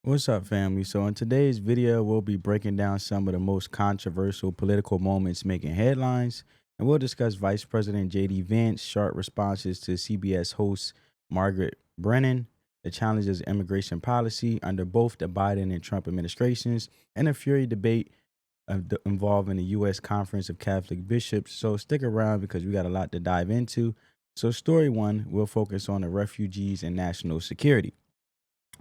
What's up, family? So, in today's video, we'll be breaking down some of the most controversial political moments making headlines, and we'll discuss Vice President JD Vance sharp responses to CBS host Margaret Brennan, the challenges of immigration policy under both the Biden and Trump administrations, and a fury debate involving the U.S. Conference of Catholic Bishops. So, stick around because we got a lot to dive into. So, story one, we'll focus on the refugees and national security.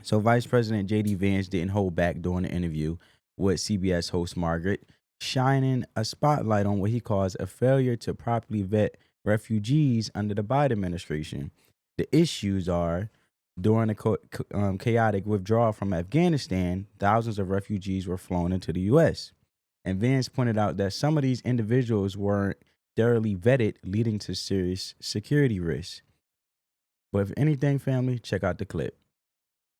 So Vice President JD Vance didn't hold back during the interview with CBS host Margaret, shining a spotlight on what he calls a failure to properly vet refugees under the Biden administration. The issues are during the chaotic withdrawal from Afghanistan, thousands of refugees were flown into the U.S. And Vance pointed out that some of these individuals weren't thoroughly vetted, leading to serious security risks. But if anything, family, check out the clip.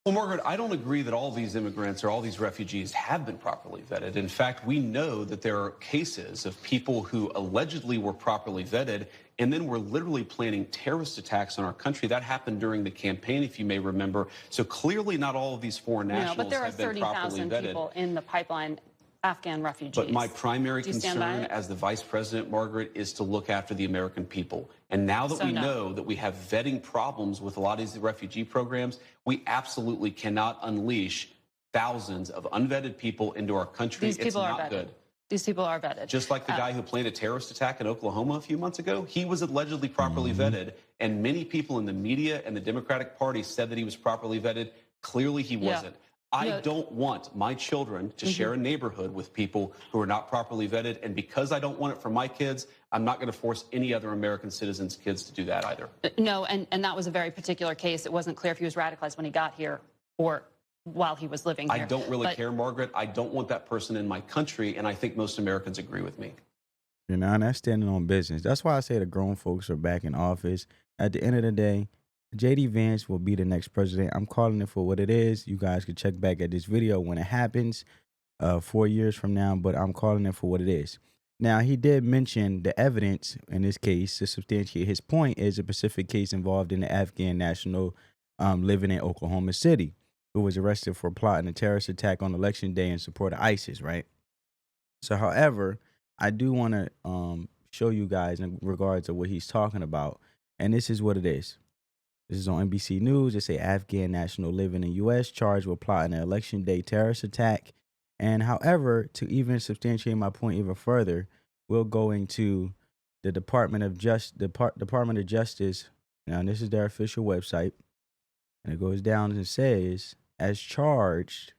Well, Margaret, I don't agree that all these immigrants or all these refugees have been properly vetted. In fact, we know that there are cases of people who allegedly were properly vetted and then were literally planning terrorist attacks on our country. That happened during the campaign, if you may remember. So clearly not all of these foreign nationals but there are have been properly 30,000 vetted. people in the pipeline, Afghan refugees. But my primary Do you stand by concern it? as the vice president, Margaret, is to look after the American people. And now that we know that we have vetting problems with a lot of these refugee programs, we absolutely cannot unleash thousands of unvetted people into our country. These people it's are not vetted. good. These people are vetted. Just like the guy who planned a terrorist attack in Oklahoma a few months ago, he was allegedly properly vetted. And many people in the media and the Democratic Party said that he was properly vetted. Clearly he wasn't. I don't want my children to share a neighborhood with people who are not properly vetted. And because I don't want it for my kids, I'm not going to force any other American citizens' kids to do that either. No, and that was a very particular case. It wasn't clear if he was radicalized when he got here or while he was living here. I don't really care, Margaret. I don't want that person in my country. And I think most Americans agree with me. You know, and that's standing on business. That's why I say the grown folks are back in office. At the end of the day, JD Vance will be the next president. I'm calling it for what it is. You guys can check back at this video when it happens 4 years from now, but I'm calling it for what it is. Now, he did mention the evidence in this case to substantiate his point is a specific case involved in the Afghan national living in Oklahoma City, who was arrested for plotting a terrorist attack on election day in support of ISIS, right? So, however, I do want to show you guys in regards to what he's talking about, and this is what it is. This is on NBC News. They say Afghan national living in U.S. charged with plotting an election day terrorist attack. And however, to even substantiate my point even further, we'll go into the Department of Justice. Now, this is their official website. And it goes down and says, as charged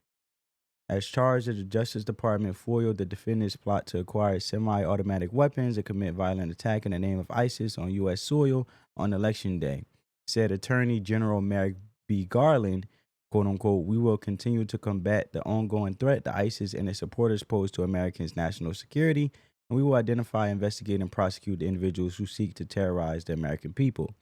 as the Justice Department foiled the defendant's plot to acquire semi-automatic weapons and commit violent attack in the name of ISIS on U.S. soil on election day. Said Attorney General Merrick B. Garland, quote unquote, we will continue to combat the ongoing threat that ISIS and its supporters pose to Americans' national security, and we will identify, investigate, and prosecute the individuals who seek to terrorize the American people.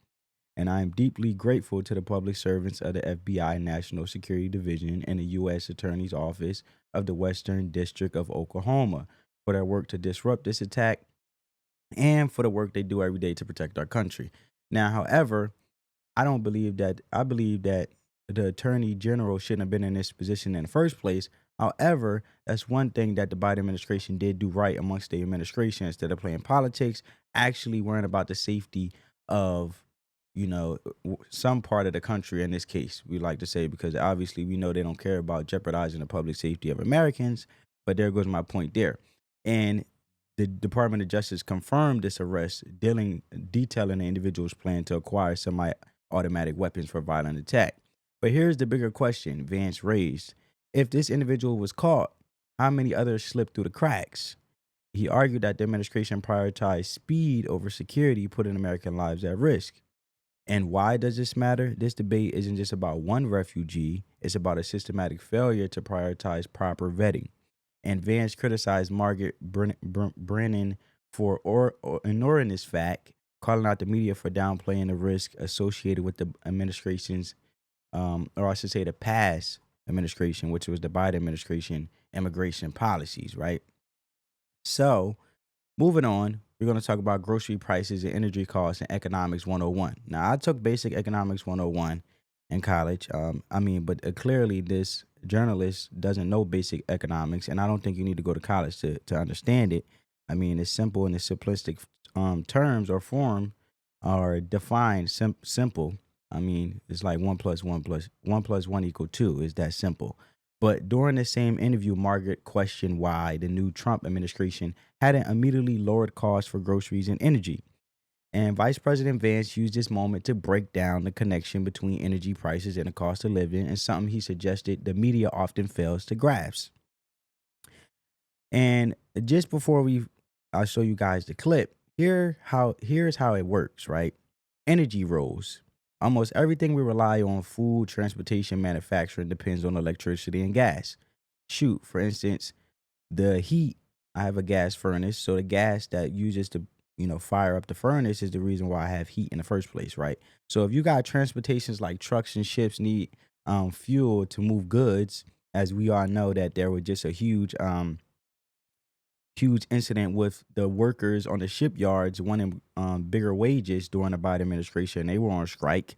And I am deeply grateful to the public servants of the FBI National Security Division and the U.S. Attorney's Office of the Western District of Oklahoma for their work to disrupt this attack and for the work they do every day to protect our country. Now, however, I believe that the Attorney General shouldn't have been in this position in the first place. However, that's one thing that the Biden administration did do right amongst the administration. Instead of playing politics, actually worrying about the safety of, some part of the country in this case, we like to say, because obviously we know they don't care about jeopardizing the public safety of Americans. But there goes my point there. And the Department of Justice confirmed this arrest, detailing the individual's plan to acquire semi-automatic weapons for violent attack. But here's the bigger question Vance raised. If this individual was caught, how many others slipped through the cracks? He argued that the administration prioritized speed over security, putting American lives at risk. And why does this matter? This debate isn't just about one refugee. It's about a systematic failure to prioritize proper vetting. And Vance criticized Margaret Brennan for ignoring this fact, calling out the media for downplaying the risk associated with the administration's, or I should say the past administration, which was the Biden administration, immigration policies, right? So, moving on, we're going to talk about grocery prices and energy costs and economics 101. Now, I took basic economics 101 in college. But clearly this journalist doesn't know basic economics, and I don't think you need to go to college to understand it. I mean, it's simple in the simplistic terms or form or defined simple. I mean, it's like one plus one equal two. Is that simple? But during the same interview, Margaret questioned why the new Trump administration hadn't immediately lowered costs for groceries and energy. And Vice President Vance used this moment to break down the connection between energy prices and the cost of living, and something he suggested the media often fails to grasp. And just before I'll show you guys the clip. Here's how it works, right? Energy rose. Almost everything we rely on, food, transportation, manufacturing, depends on electricity and gas. Shoot, for instance, the heat. I have a gas furnace, so the gas that uses to fire up the furnace is the reason why I have heat in the first place, right? So if you got transportations like trucks and ships need fuel to move goods, as we all know that there was just a huge incident with the workers on the shipyards wanting bigger wages during the Biden administration. They were on strike.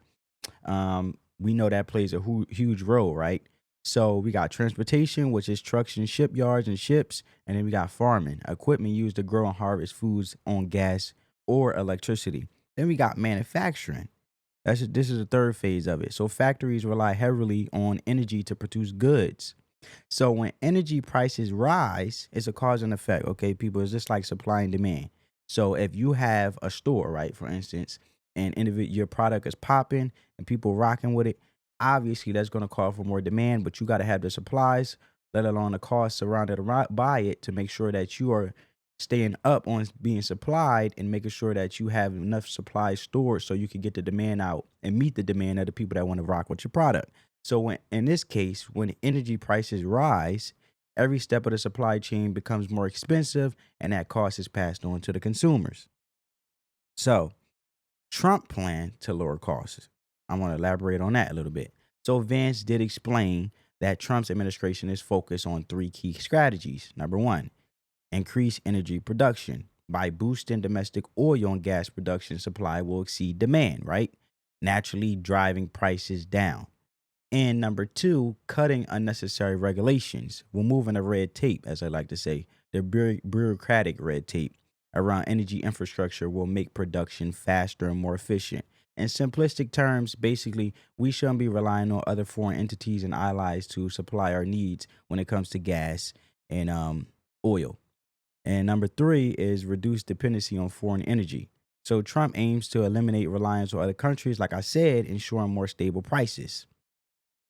We know that plays a huge role, right? So we got transportation, which is trucks and shipyards and ships, and then we got farming, equipment used to grow and harvest foods on gas or electricity. Then we got manufacturing. This is the third phase of it. So factories rely heavily on energy to produce goods. So when energy prices rise, it's a cause and effect. Okay, people, it's just like supply and demand. So if you have a store, right, for instance, and your product is popping and people rocking with it, obviously that's going to call for more demand, but you got to have the supplies, let alone the costs surrounded by it, to make sure that you are staying up on being supplied and making sure that you have enough supplies stored so you can get the demand out and meet the demand of the people that want to rock with your product. So in this case, when energy prices rise, every step of the supply chain becomes more expensive, and that cost is passed on to the consumers. So Trump planned to lower costs. I want to elaborate on that a little bit. So Vance did explain that Trump's administration is focused on three key strategies. Number one, increase energy production. By boosting domestic oil and gas production, supply will exceed demand, right? Naturally driving prices down. And number two, cutting unnecessary regulations, removing the red tape, as I like to say, the bureaucratic red tape around energy infrastructure will make production faster and more efficient. In simplistic terms, basically, we shouldn't be relying on other foreign entities and allies to supply our needs when it comes to gas and oil. And number three is reduce dependency on foreign energy. So Trump aims to eliminate reliance on other countries, like I said, ensuring more stable prices.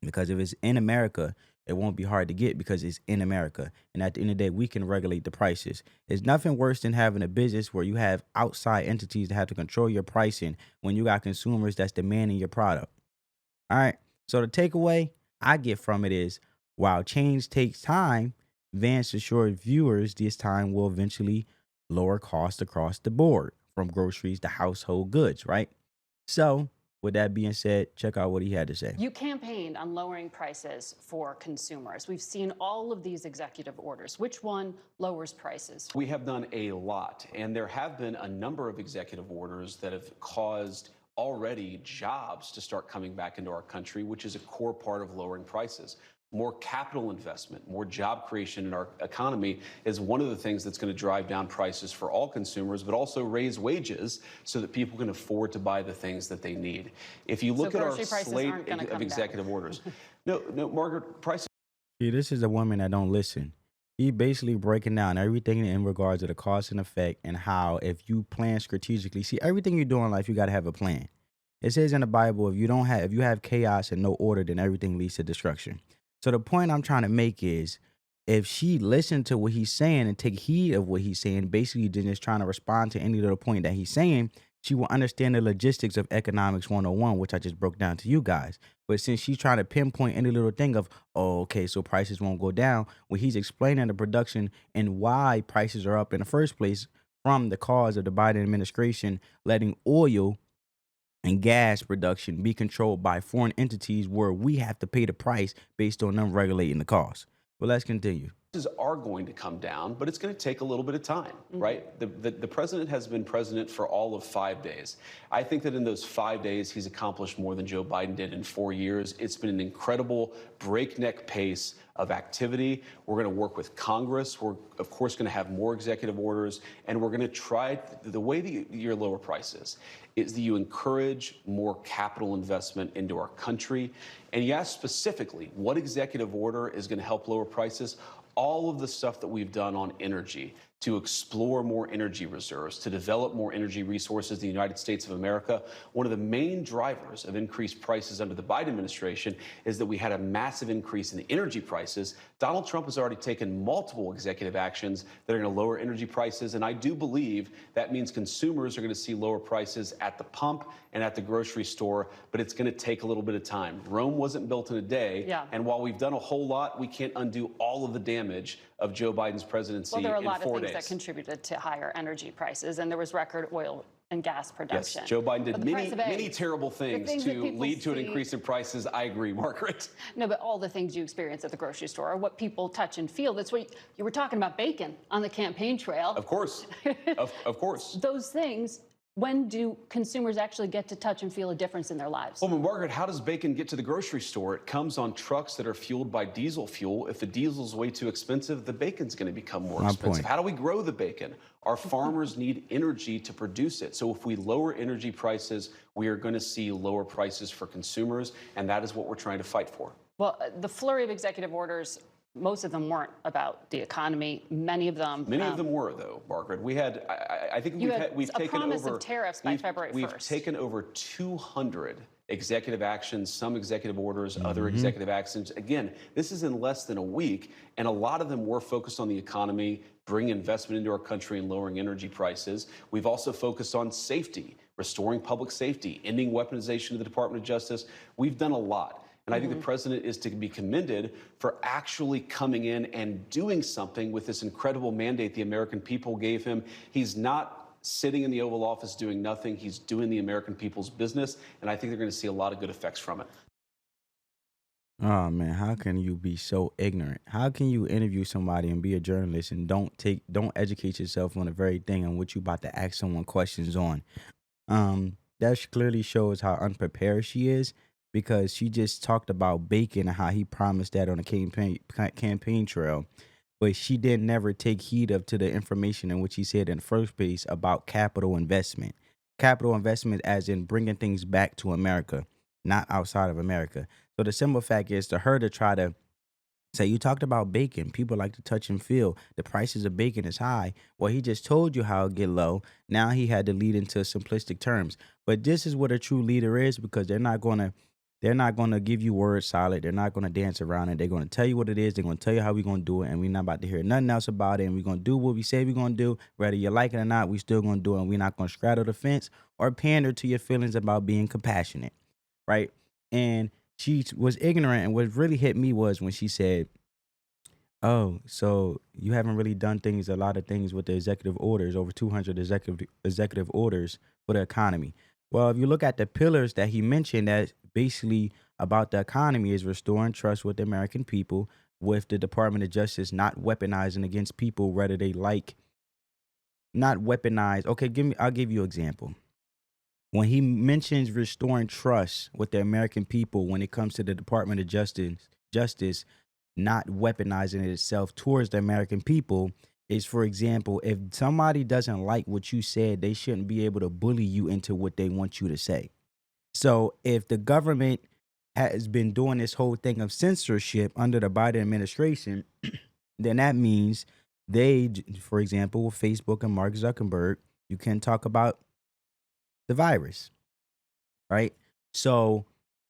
Because if it's in America, it won't be hard to get because it's in America. And at the end of the day, we can regulate the prices. There's nothing worse than having a business where you have outside entities that have to control your pricing when you got consumers that's demanding your product. All right. So the takeaway I get from it is, while change takes time, Vance assured viewers this time will eventually lower costs across the board, from groceries to household goods, right? So with that being said, check out what he had to say. You campaigned on lowering prices for consumers. We've seen all of these executive orders. Which one lowers prices? We have done a lot, and there have been a number of executive orders that have caused already jobs to start coming back into our country, which is a core part of lowering prices. More capital investment, more job creation in our economy is one of the things that's going to drive down prices for all consumers, but also raise wages so that people can afford to buy the things that they need. If you look at our slate of executive orders, no, Margaret, prices. See, this is a woman that don't listen. He basically breaking down everything in regards to the cost and effect, and how if you plan strategically, see, everything you do in life, you got to have a plan. It says in the Bible, if you have chaos and no order, then everything leads to destruction. So the point I'm trying to make is, if she listened to what he's saying and take heed of what he's saying, basically just trying to respond to any little point that he's saying, she will understand the logistics of economics 101, which I just broke down to you guys. But since she's trying to pinpoint any little thing of, oh, okay, so prices won't go down, when he's explaining the production and why prices are up in the first place from the cause of the Biden administration letting oil and gas production be controlled by foreign entities, where we have to pay the price based on them regulating the cost. But let's continue. are going to come down, but it's going to take a little bit of time, right? The president has been president for all of 5 days. I think that in those 5 days, he's accomplished more than Joe Biden did in 4 years. It's been an incredible breakneck pace of activity. We're going to work with Congress. We're, of course, going to have more executive orders, and we're going to try the way that you lower prices is that you encourage more capital investment into our country. And you ask specifically, what executive order is going to help lower prices? All of the stuff that we've done on energy, to explore more energy reserves, to develop more energy resources in the United States of America. One of the main drivers of increased prices under the Biden administration is that we had a massive increase in the energy prices. Donald Trump has already taken multiple executive actions that are going to lower energy prices, and I do believe that means consumers are going to see lower prices at the pump and at the grocery store, but it's going to take a little bit of time. Rome wasn't built in a day, and while we've done a whole lot, we can't undo all of the damage of Joe Biden's presidency in 4 days. Well, there are a lot of things that contributed to higher energy prices, and there was record oil and gas production. Yes, Joe Biden did many terrible things to lead to an increase in prices. I agree, Margaret. No, but all the things you experience at the grocery store are what people touch and feel. That's what you were talking about, bacon on the campaign trail. Of course, of course. Those things. When do consumers actually get to touch and feel a difference in their lives? Well, Margaret, how does bacon get to the grocery store? It comes on trucks that are fueled by diesel fuel. If the diesel's way too expensive, the bacon's going to become more expensive. How do we grow the bacon? Our farmers need energy to produce it. So if we lower energy prices, we are going to see lower prices for consumers, and that is what we're trying to fight for. Well, the flurry of executive orders, most of them weren't about the economy. Many of them were, though, Margaret. We had, I think we've taken over of tariffs by February 1st. We've taken over 200 executive actions, some executive orders, other executive actions. Again, this is in less than a week, and a lot of them were focused on the economy, bringing investment into our country and lowering energy prices. We've also focused on safety, restoring public safety, ending weaponization of the Department of Justice. We've done a lot. And I think the president is to be commended for actually coming in and doing something with this incredible mandate the American people gave him. He's not sitting in the Oval Office doing nothing. He's doing the American people's business. And I think they're going to see a lot of good effects from it. Oh man, how can you be so ignorant? How can you interview somebody and be a journalist and don't educate yourself on the very thing on what you about to ask someone questions on? That clearly shows how unprepared she is, because she just talked about bacon and how he promised that on the campaign trail, but she didn't never take heed to the information in which he said in the first place about capital investment. Capital investment as in bringing things back to America, not outside of America. So the simple fact is, to her to try to say, you talked about bacon, people like to touch and feel, the prices of bacon is high. Well, he just told you how it get low. Now he had to lead into simplistic terms. But this is what a true leader is, because they're not going to give you word salad. They're not going to dance around it. They're going to tell you what it is. They're going to tell you how we're going to do it. And we're not about to hear nothing else about it. And we're going to do what we say we're going to do. Whether you like it or not, we still going to do it. And we're not going to straddle the fence or pander to your feelings about being compassionate. Right? And she was ignorant. And what really hit me was when she said, oh, so you haven't really done a lot of things with the executive orders, over 200 executive orders for the economy. Well, if you look at the pillars that he mentioned, that basically about the economy is restoring trust with the American people, with the Department of Justice not weaponizing against people, whether they like, not weaponize. Okay, I'll give you an example. When he mentions restoring trust with the American people, when it comes to the Department of Justice not weaponizing it itself towards the American people, is, for example, if somebody doesn't like what you said, they shouldn't be able to bully you into what they want you to say. So if the government has been doing this whole thing of censorship under the Biden administration, then that means they, for example, with Facebook and Mark Zuckerberg, you can talk about the virus, right? So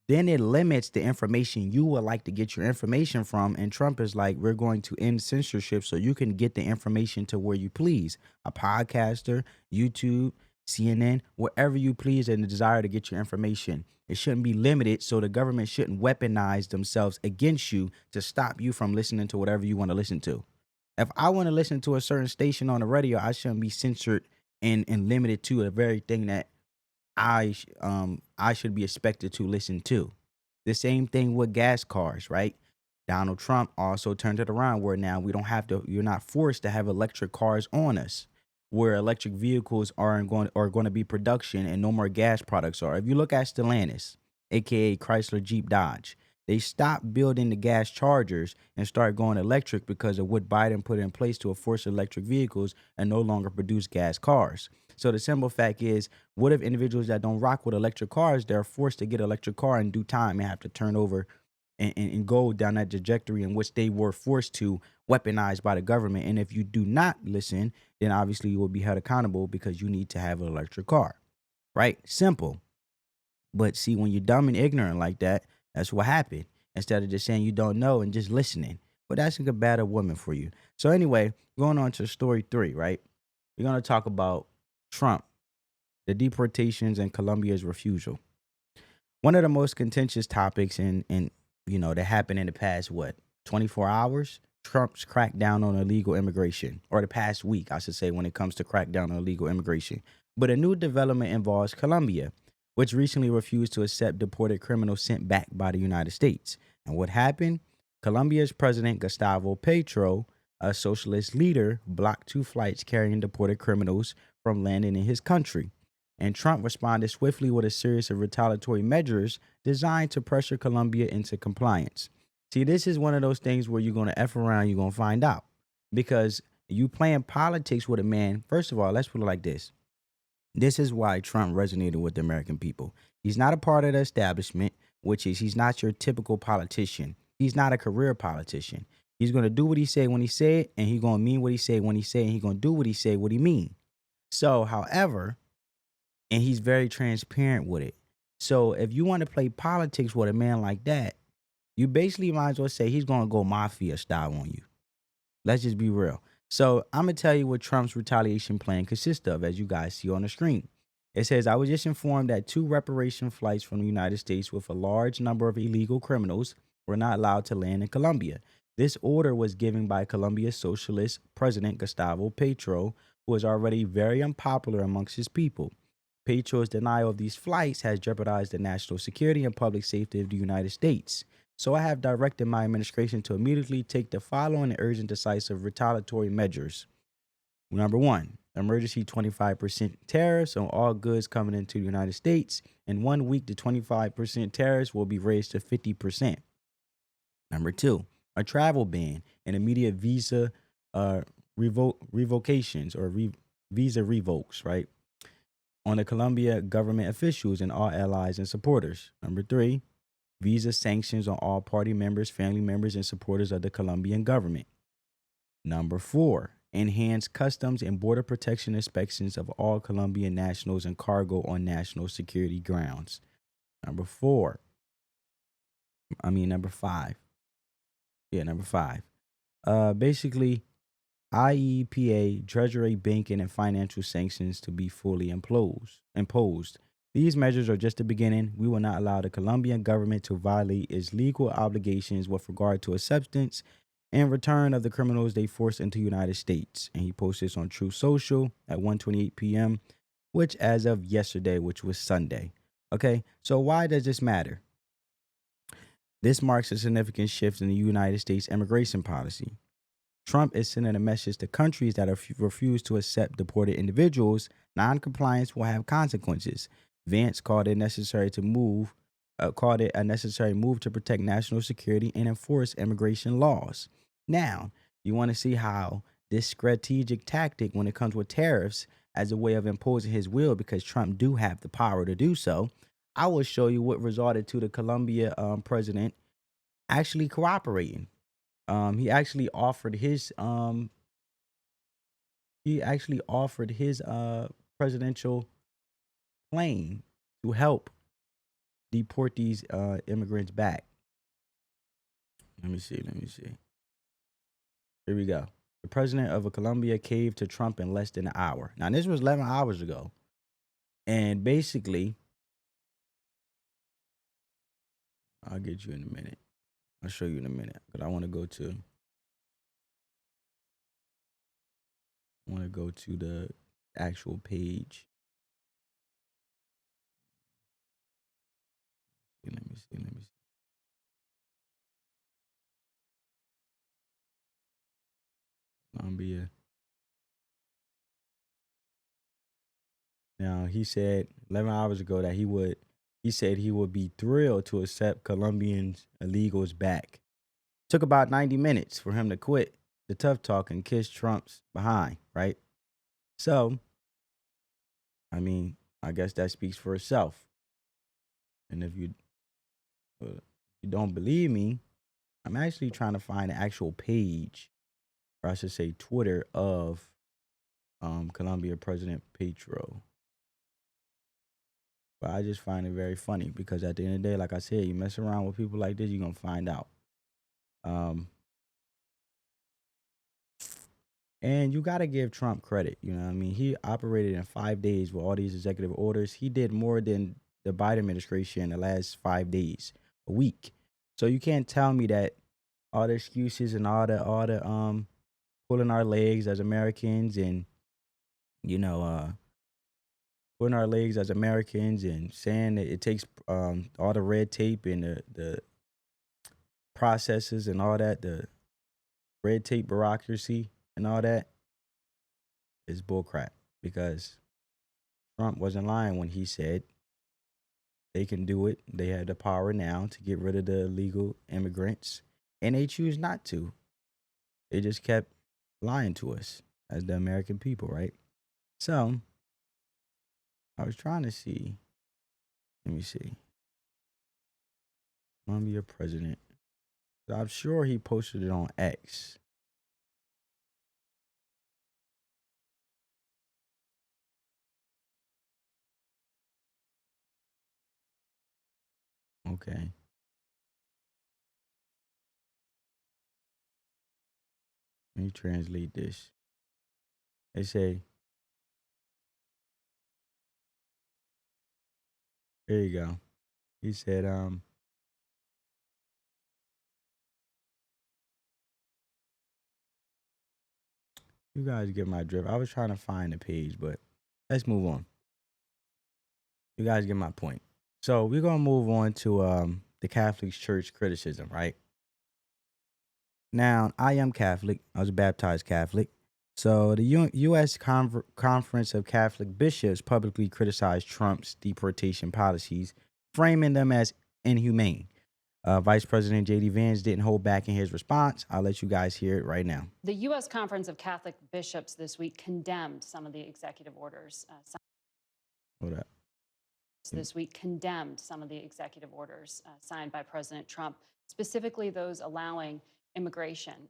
then it limits the information you would like to get your information from. And Trump is like, we're going to end censorship so you can get the information to where you please. A podcaster, YouTube, CNN, wherever you please, and the desire to get your information. It shouldn't be limited, so the government shouldn't weaponize themselves against you to stop you from listening to whatever you want to listen to. If I want to listen to a certain station on the radio, I shouldn't be censored and limited to the very thing that I should be expected to listen to. The same thing with gas cars, right? Donald Trump also turned it around where now we don't have to, you're not forced to have electric cars on us, where electric vehicles are going to be production and no more gas products are. If you look at Stellantis, aka Chrysler Jeep Dodge, they stopped building the gas chargers and started going electric because of what Biden put in place to force electric vehicles and no longer produce gas cars. So the simple fact is, what if individuals that don't rock with electric cars, they're forced to get an electric car in due time and have to turn over and go down that trajectory in which they were forced to, weaponized by the government. And if you do not listen, then obviously you will be held accountable because you need to have an electric car. Right? Simple. But see, when you're dumb and ignorant like that, that's what happened. Instead of just saying you don't know and just listening. But that's a bad woman for you. So anyway, going on to story 3, right? We're gonna talk about Trump, the deportations and Colombia's refusal. One of the most contentious topics in that happened in the past 24 hours. Trump's crackdown on illegal immigration, or the past week, I should say, when it comes to crackdown on illegal immigration. But a new development involves Colombia, which recently refused to accept deported criminals sent back by the United States. And what happened? Colombia's President Gustavo Petro, a socialist leader, blocked 2 flights carrying deported criminals from landing in his country. And Trump responded swiftly with a series of retaliatory measures designed to pressure Colombia into compliance. See, this is one of those things where you're going to F around, you're going to find out. Because you playing politics with a man, first of all, let's put it like this. This is why Trump resonated with the American people. He's not a part of the establishment, which is he's not your typical politician. He's not a career politician. He's going to do what he say when he say it, and he's going to mean what he say when he say it, and he's going to do what he say what he mean. So, however, and he's very transparent with it. So if you want to play politics with a man like that, you basically might as well say he's going to go mafia style on you. Let's just be real. So I'm going to tell you what Trump's retaliation plan consists of, as you guys see on the screen. It says, I was just informed that 2 reparation flights from the United States with a large number of illegal criminals were not allowed to land in Colombia. This order was given by Colombia's socialist president, Gustavo Petro, who is already very unpopular amongst his people. Petro's denial of these flights has jeopardized the national security and public safety of the United States. So I have directed my administration to immediately take the following urgent, decisive retaliatory measures. Number 1, emergency 25% tariffs on all goods coming into the United States. In 1 week, the 25% tariffs will be raised to 50%. Number 2, a travel ban and immediate visa revocations or visa revokes, right? On the Colombia government officials and all allies and supporters. Number 3, visa sanctions on all party members, family members, and supporters of the Colombian government. Number 4, enhanced customs and border protection inspections of all Colombian nationals and cargo on national security grounds. Number 5. Number 5. Basically, IEPA, Treasury, banking, and financial sanctions to be fully imposed. These measures are just the beginning. We will not allow the Colombian government to violate its legal obligations with regard to acceptance and return of the criminals they forced into the United States. And he posted this on Truth Social at 1:28 p.m., which as of yesterday, which was Sunday. Okay, so why does this matter? This marks a significant shift in the United States immigration policy. Trump is sending a message to countries that refuse to accept deported individuals. Non-compliance will have consequences. Vance called it a necessary move to protect national security and enforce immigration laws. Now, you want to see how this strategic tactic, when it comes with tariffs, as a way of imposing his will, because Trump do have the power to do so. I will show you what resulted to the Colombia president actually cooperating. He actually offered his presidential plane to help deport these immigrants back. Let me see. Here we go. The president of Colombia caved to Trump in less than an hour. Now, this was 11 hours ago. And basically, I'll get you in a minute. I'll show you in a minute. But I want to go to the actual page. Let me see. Colombia. Now, he said 11 hours ago that he said he would be thrilled to accept Colombians illegals back. Took about 90 minutes for him to quit the tough talk and kiss Trump's behind, right? So, I mean, I guess that speaks for itself. And if you don't believe me, I'm actually trying to find an actual page, or I should say Twitter, of Colombia President Petro. But I just find it very funny because at the end of the day, like I said, you mess around with people like this, you're gonna find out. And you gotta give Trump credit. You know what I mean? He operated in 5 days with all these executive orders. He did more than the Biden administration in the last 5 days, a week. So you can't tell me that all the excuses and all the pulling our legs as Americans and you know pulling our legs as Americans and saying that it takes all the red tape and the processes and all that, the red tape bureaucracy and all that is bullcrap because Trump wasn't lying when he said they can do it. They have the power now to get rid of the illegal immigrants, and they choose not to. They just kept lying to us as the American people, right? So I was trying to see. Let me see. Colombia president. I'm sure he posted it on X. Okay. Let me translate this. They say, there you go. He said, you guys get my drift. I was trying to find the page, but let's move on. You guys get my point. So we're gonna move on to the Catholic Church criticism, right? Now, I am Catholic. I was a baptized Catholic. So the U.S. Conference of Catholic Bishops publicly criticized Trump's deportation policies, framing them as inhumane. Vice President JD Vance didn't hold back in his response. I'll let you guys hear it right now. The U.S. Conference of Catholic Bishops this week condemned some of the executive orders. Hold up. This week condemned some of the executive orders signed by President Trump, specifically those allowing immigration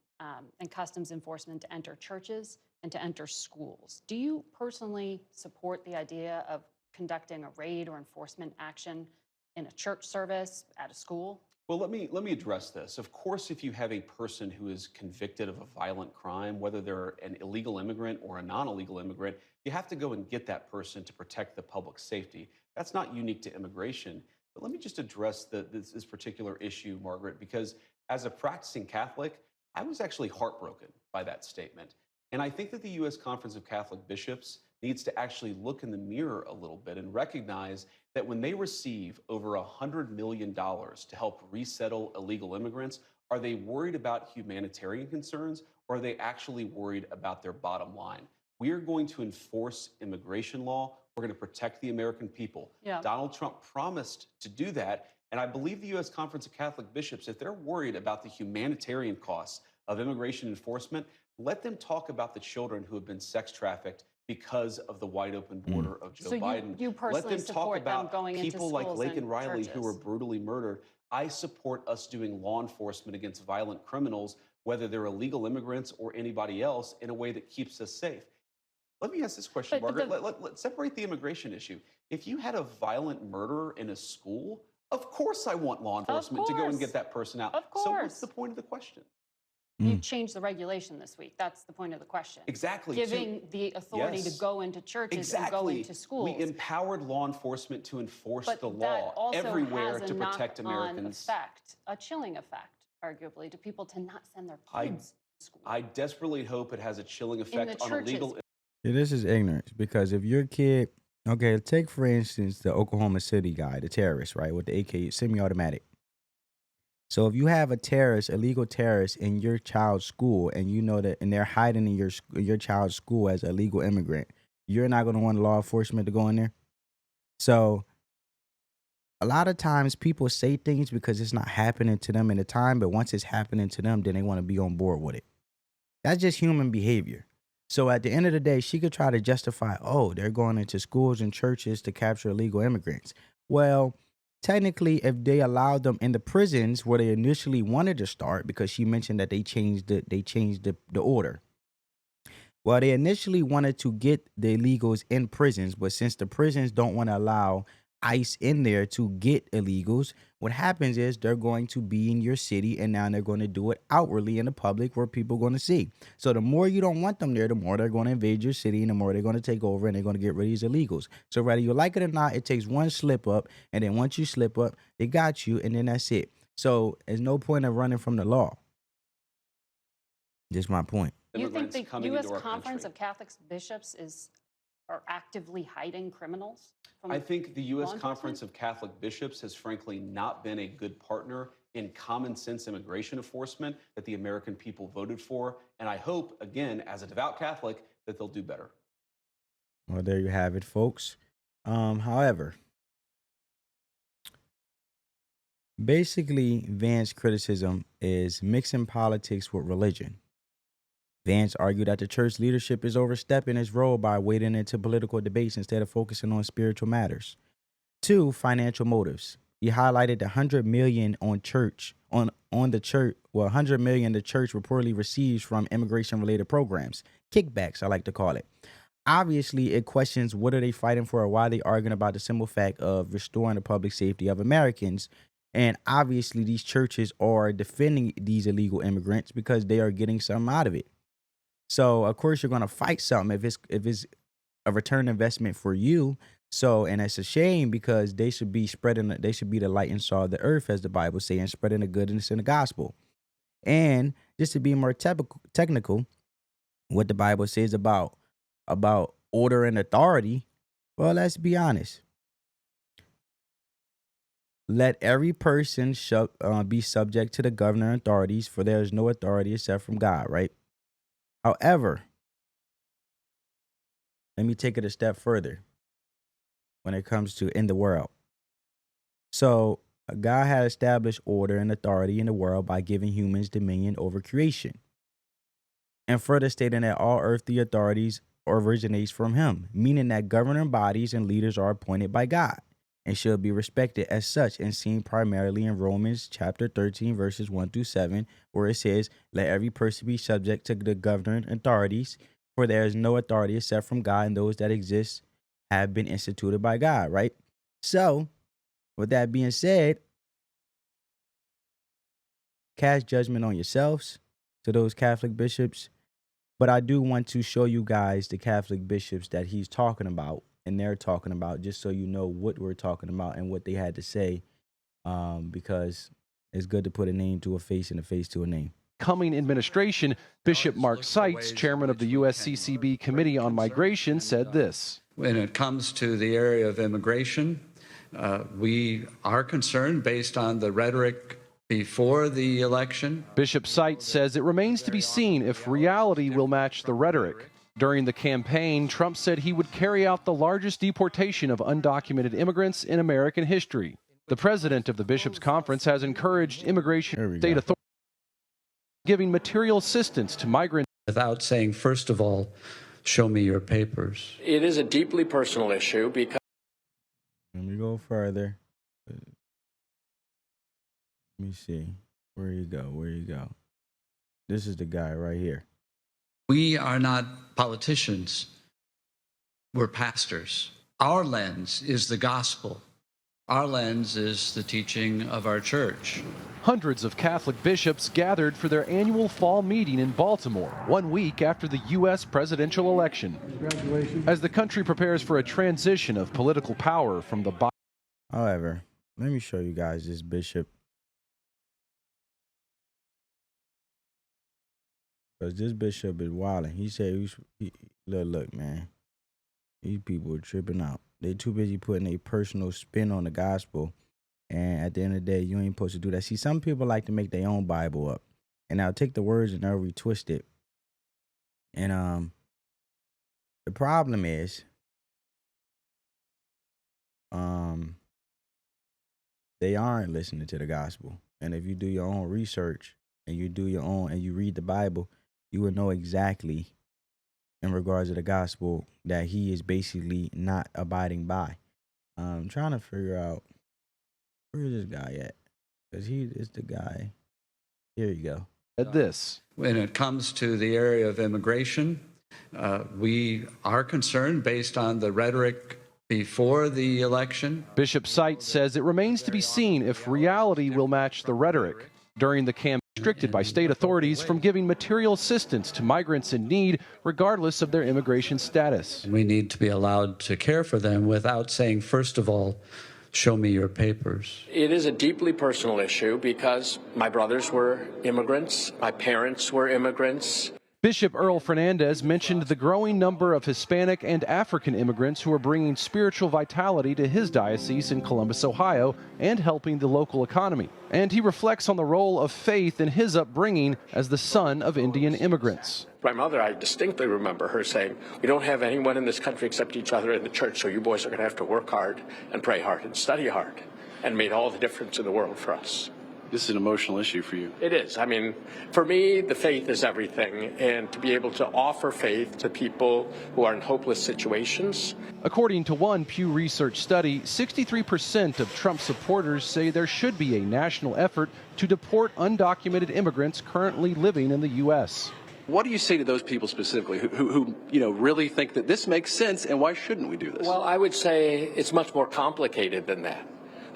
and customs enforcement to enter churches and to enter schools. Do you personally support the idea of conducting a raid or enforcement action in a church service, at a school? Well, let me address this. Of course, if you have a person who is convicted of a violent crime, whether they're an illegal immigrant or a non-illegal immigrant, you have to go and get that person to protect the public safety. That's not unique to immigration. But let me just address this particular issue, Margaret, because as a practicing Catholic, I was actually heartbroken by that statement. And I think that the U.S. Conference of Catholic Bishops needs to actually look in the mirror a little bit and recognize that when they receive over $100 million to help resettle illegal immigrants, are they worried about humanitarian concerns or are they actually worried about their bottom line? We are going to enforce immigration law. We're going to protect the American people. Yeah. Donald Trump promised to do that. And I believe the U.S. Conference of Catholic Bishops, if they're worried about the humanitarian costs of immigration enforcement, let them talk about the children who have been sex trafficked because of the wide open border of Joe Biden. You personally Let them talk support them about going into people like schools Laken and Riley who were churches. brutally murdered. I support us doing law enforcement against violent criminals, whether they're illegal immigrants or anybody else, in a way that keeps us safe. Let me ask this question, Margaret. Let's separate the immigration issue. If you had a violent murderer in a school, of course I want law enforcement to go and get that person out. Of course. So what's the point of the question? You changed the regulation this week. That's the point of the question. Exactly. Giving the authority to go into churches and go into schools. We empowered law enforcement to enforce but the that law also everywhere has to protect Americans. Effect, a chilling effect, arguably, to people to not send their kids to school. I desperately hope it has a chilling effect on illegal. Yeah, this is ignorance because if your kid, okay, take for instance the Oklahoma City guy, the terrorist, right, with the AK semi-automatic. So if you have a terrorist, illegal terrorist in your child's school, and you know that, and they're hiding in your child's school as a legal immigrant, you're not going to want law enforcement to go in there. So a lot of times people say things because it's not happening to them in the time, but once it's happening to them, then they want to be on board with it. That's just human behavior. So at the end of the day, she could try to justify, oh, they're going into schools and churches to capture illegal immigrants. Well, technically, if they allowed them in the prisons where they initially wanted to start, because she mentioned that they changed the order. Well, they initially wanted to get the illegals in prisons, but since the prisons don't want to allow ICE in there to get illegals, what happens is they're going to be in your city, and now they're going to do it outwardly in the public where people are going to see. So the more you don't want them there, the more they're going to invade your city, and the more they're going to take over, and they're going to get rid of these illegals. So whether you like it or not, it takes one slip up, and then once you slip up, they got you, and then that's it. So there's no point of running from the law. Just my point. You think the U.S. Conference of Catholic Bishops are actively hiding criminals? I think the U.S. Conference of Catholic Bishops has frankly not been a good partner in common sense immigration enforcement that the American people voted for. And I hope, again, as a devout Catholic, that they'll do better. Well, there you have it, folks. However, basically, Vance's criticism is mixing politics with religion. Vance argued that the church leadership is overstepping its role by wading into political debates instead of focusing on spiritual matters. 2, financial motives. He highlighted the $100 million on the church. Well, $100 million the church reportedly receives from immigration-related programs, kickbacks, I like to call it. Obviously, it questions what are they fighting for, or why are they arguing about the simple fact of restoring the public safety of Americans. And obviously, these churches are defending these illegal immigrants because they are getting something out of it. So of course you're gonna fight something if it's a return investment for you. So, and it's a shame because they should be the light and salt of the earth, as the Bible says, and spreading the goodness in the gospel. And just to be more technical, what the Bible says about order and authority, well, let's be honest. Let every person be subject to the governor and authorities, for there is no authority except from God, right? However, let me take it a step further when it comes to in the world. So, God had established order and authority in the world by giving humans dominion over creation, and further stating that all earthly authorities originates from him, meaning that governing bodies and leaders are appointed by God and should be respected as such, and seen primarily in Romans chapter 13, verses 1-7, where it says, let every person be subject to the governing authorities, for there is no authority except from God, and those that exist have been instituted by God, right? So, with that being said, cast judgment on yourselves, to those Catholic bishops. But I do want to show you guys the Catholic bishops that he's talking about and they're talking about, just so you know what we're talking about and what they had to say, because it's good to put a name to a face and a face to a name. Coming administration, Bishop Mark Seitz, chairman of the USCCB Committee on Migration, said this. When it comes to the area of immigration, we are concerned based on the rhetoric before the election. Bishop Seitz says it remains to be seen if reality will match the rhetoric. During the campaign, Trump said he would carry out the largest deportation of undocumented immigrants in American history. The president of the Bishops' Conference has encouraged immigration state authorities giving material assistance to migrants. Without saying, first of all, show me your papers. It is a deeply personal issue because... Let me go further. Let me see. Where you go? This is the guy right here. We are not politicians. We're pastors. Our lens is the gospel. Our lens is the teaching of our church. Hundreds of Catholic bishops gathered for their annual fall meeting in Baltimore, 1 week after the U.S. presidential election. Congratulations. As the country prepares for a transition of political power from the... However, let me show you guys this bishop. Because this bishop is wilding. He said, look, man. These people are tripping out. They too busy putting a personal spin on the gospel And at the end of the day, you ain't supposed to do that. See, some people like to make their own Bible up, and they'll take the words and they'll retwist it. And the problem is, they aren't listening to the gospel. And if you do your own research and you do your own and you read the Bible, you will know exactly in regards to the gospel that he is basically not abiding by. I'm trying to figure out where is this guy at, because he is the guy. Here you go. At this. When it comes to the area of immigration, we are concerned based on the rhetoric before the election. Bishop Seitz says it remains to be seen if reality will match the rhetoric. During the campaign, restricted by state authorities from giving material assistance to migrants in need, regardless of their immigration status. We need to be allowed to care for them without saying, first of all, show me your papers. it is a deeply personal issue because my brothers were immigrants, my parents were immigrants. Bishop Earl Fernandez mentioned the growing number of Hispanic and African immigrants who are bringing spiritual vitality to his diocese in Columbus, Ohio, and helping the local economy. And he reflects on the role of faith in his upbringing as the son of Indian immigrants. My mother, I distinctly remember her saying, we don't have anyone in this country except each other in the church, so you boys are going to have to work hard and pray hard and study hard, and made all the difference in the world for us. This is an emotional issue for you. It is. I mean, for me, the faith is everything, and to be able to offer faith to people who are in hopeless situations. According to one Pew Research study, 63% of Trump supporters say there should be a national effort to deport undocumented immigrants currently living in the U.S. What do you say to those people specifically who really think that this makes sense, and why shouldn't we do this? Well, I would say it's much more complicated than that.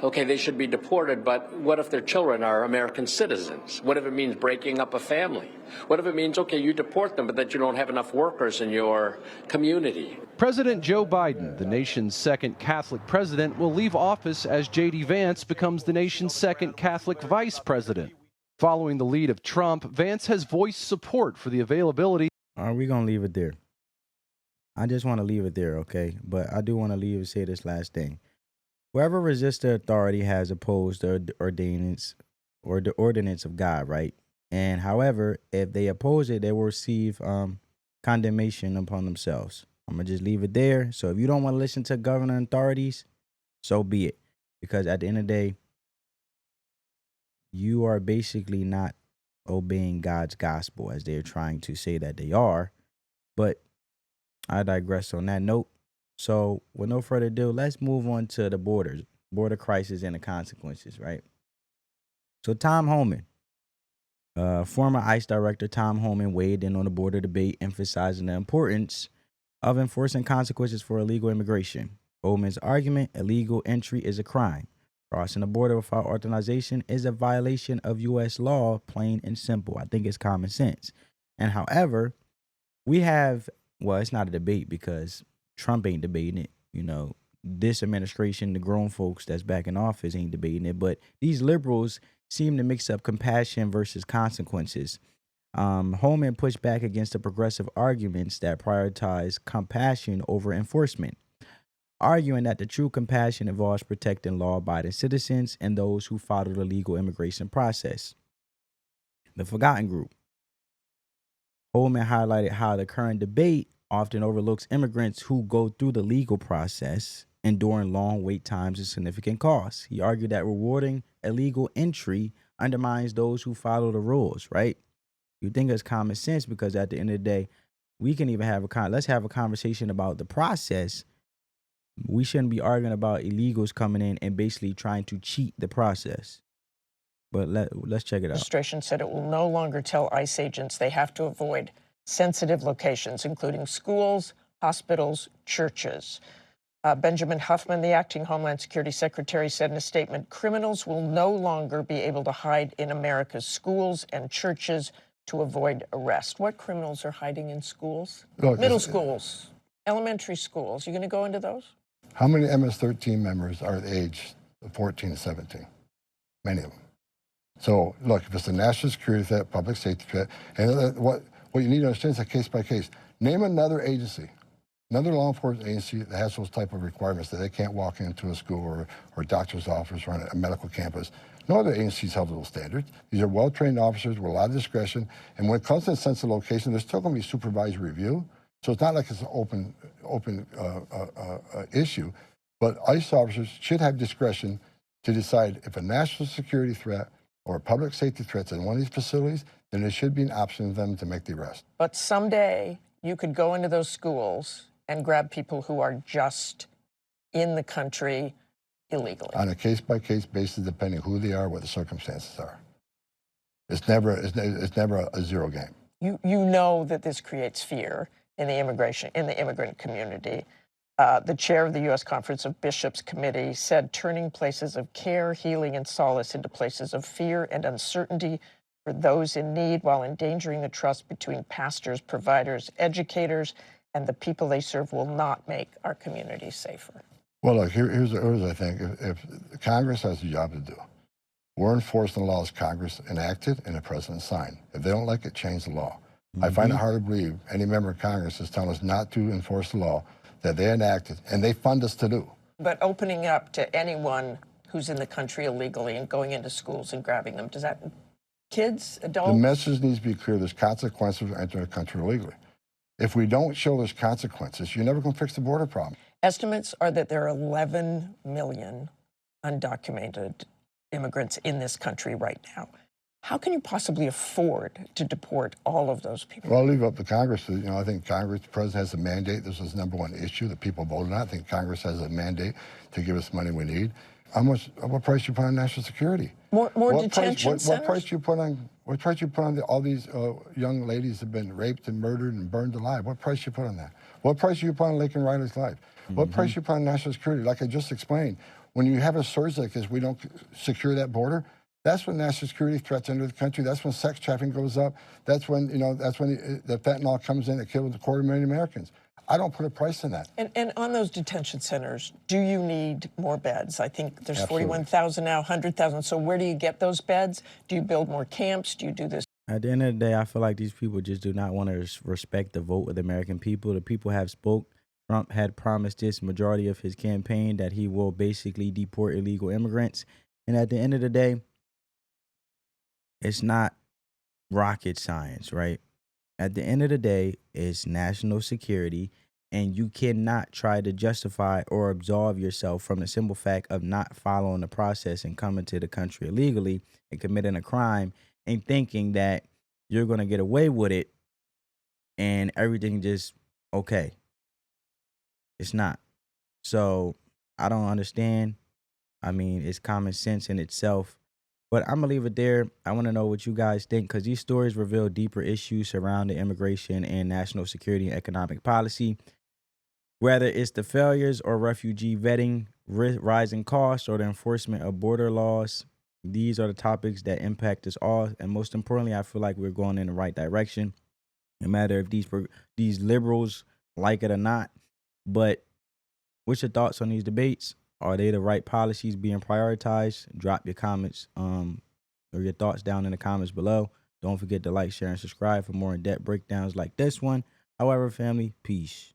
Okay, they should be deported, but what if their children are American citizens? What if it means breaking up a family? What if it means, okay, you deport them, but that you don't have enough workers in your community? President Joe Biden, the nation's second Catholic president, will leave office as JD Vance becomes the nation's second Catholic vice president. Following the lead of Trump, Vance has voiced support for the availability. Are we going to leave it there? I just want to leave it there, okay? But I do want to leave and say this last thing. Whoever resists the authority has opposed the ordinance or the ordinance of God, right? And however, if they oppose it, they will receive condemnation upon themselves. I'm going to just leave it there. So if you don't want to listen to governing authorities, so be it. Because at the end of the day, you are basically not obeying God's gospel as they're trying to say that they are. But I digress on that note. So with no further ado, let's move on to the border crisis and the consequences, right? So Tom Homan, former ICE director Tom Homan weighed in on the border debate, emphasizing the importance of enforcing consequences for illegal immigration. Homan's argument, illegal entry is a crime. Crossing the border without authorization is a violation of U.S. law, plain and simple. I think it's common sense. And however, we have, well, it's not a debate because Trump ain't debating it. You know, this administration, the grown folks that's back in office ain't debating it. But these liberals seem to mix up compassion versus consequences. Homan pushed back against the progressive arguments that prioritize compassion over enforcement, arguing that the true compassion involves protecting law-abiding citizens and those who follow the legal immigration process. The forgotten group. Homan highlighted how the current debate often overlooks immigrants who go through the legal process, enduring long wait times and significant costs. He argued that rewarding illegal entry undermines those who follow the rules, right? You think it's common sense because at the end of the day, we can even have let's have a conversation about the process. We shouldn't be arguing about illegals coming in and basically trying to cheat the process. But let's check it out. The administration said it will no longer tell ICE agents they have to avoid sensitive locations, including schools, hospitals, churches. Benjamin Huffman, the acting Homeland Security Secretary, said in a statement, criminals will no longer be able to hide in America's schools and churches to avoid arrest. What criminals are hiding in schools? Look, middle schools, elementary schools. You going to go into those? How many MS-13 members are the age of 14 to 17? Many of them. So, look, if it's a national security threat, public safety threat, and what you need to understand is a case by case. Name another agency Another law enforcement agency that has those type of requirements that they can't walk into a school or doctor's office or on a medical campus. No other agencies held those standards. These are well-trained officers with a lot of discretion. And when it comes to sensitive location, there's still going to be supervisory review. So it's not like it's an open issue. But ICE officers should have discretion to decide if a national security threat or a public safety threat is in one of these facilities, then there should be an option for them to make the arrest. But someday you could go into those schools and grab people who are just in the country illegally. On a case-by-case basis, depending who they are, what the circumstances are. It's never a zero game. You know that this creates fear in the immigrant community. The chair of the U.S. Conference of Bishops Committee said turning places of care, healing, and solace into places of fear and uncertainty for those in need while endangering the trust between pastors, providers, educators, and the people they serve will not make our communities safer. Well, look, here's I think. If Congress has a job to do, we're enforcing the laws Congress enacted and the president signed. If they don't like it, change the law. I find it hard to believe any member of Congress is telling us not to enforce the law that they enacted and they fund us to do. But opening up to anyone who's in the country illegally and going into schools and grabbing them, does that, kids, adults? The message needs to be clear. There's consequences for entering the country illegally. If we don't show there's consequences, you're never going to fix the border problem. Estimates are that there are 11 million undocumented immigrants in this country right now. How can you possibly afford to deport all of those people? Well, I'll leave it up to Congress. You know, I think the president has a mandate. This is the #1 issue that people voted on. I think Congress has a mandate to give us money we need. What price you put on national security? More detention centers? What price you put on? What price you put on all these young ladies that have been raped and murdered and burned alive? What price you put on that? What price you put on Laken Riley's life? What price you put on national security? Like I just explained, when you have a surge like this, we don't secure that border. That's when national security threats enter the country. That's when sex trafficking goes up. That's when the fentanyl comes in that kills 250,000 Americans. I don't put a price on that. And on those detention centers, do you need more beds? I think there's Absolutely. 41,000 now, 100,000. So where do you get those beds? Do you build more camps? Do you do this? At the end of the day, I feel like these people just do not want to respect the vote of the American people. The people have spoke. Trump had promised this majority of his campaign that he will basically deport illegal immigrants. And at the end of the day, it's not rocket science, right? At the end of the day, it's national security, and you cannot try to justify or absolve yourself from the simple fact of not following the process and coming to the country illegally and committing a crime and thinking that you're going to get away with it and everything just okay. It's not. So I don't understand. I mean, it's common sense in itself. But I'm going to leave it there. I want to know what you guys think, because these stories reveal deeper issues surrounding immigration and national security and economic policy. Whether it's the failures or refugee vetting, rising costs, or the enforcement of border laws, these are the topics that impact us all. And most importantly, I feel like we're going in the right direction, no matter if these liberals like it or not. But what's your thoughts on these debates? Are they the right policies being prioritized? Drop your comments or your thoughts down in the comments below. Don't forget to like, share, and subscribe for more in-depth breakdowns like this one. However, family, peace.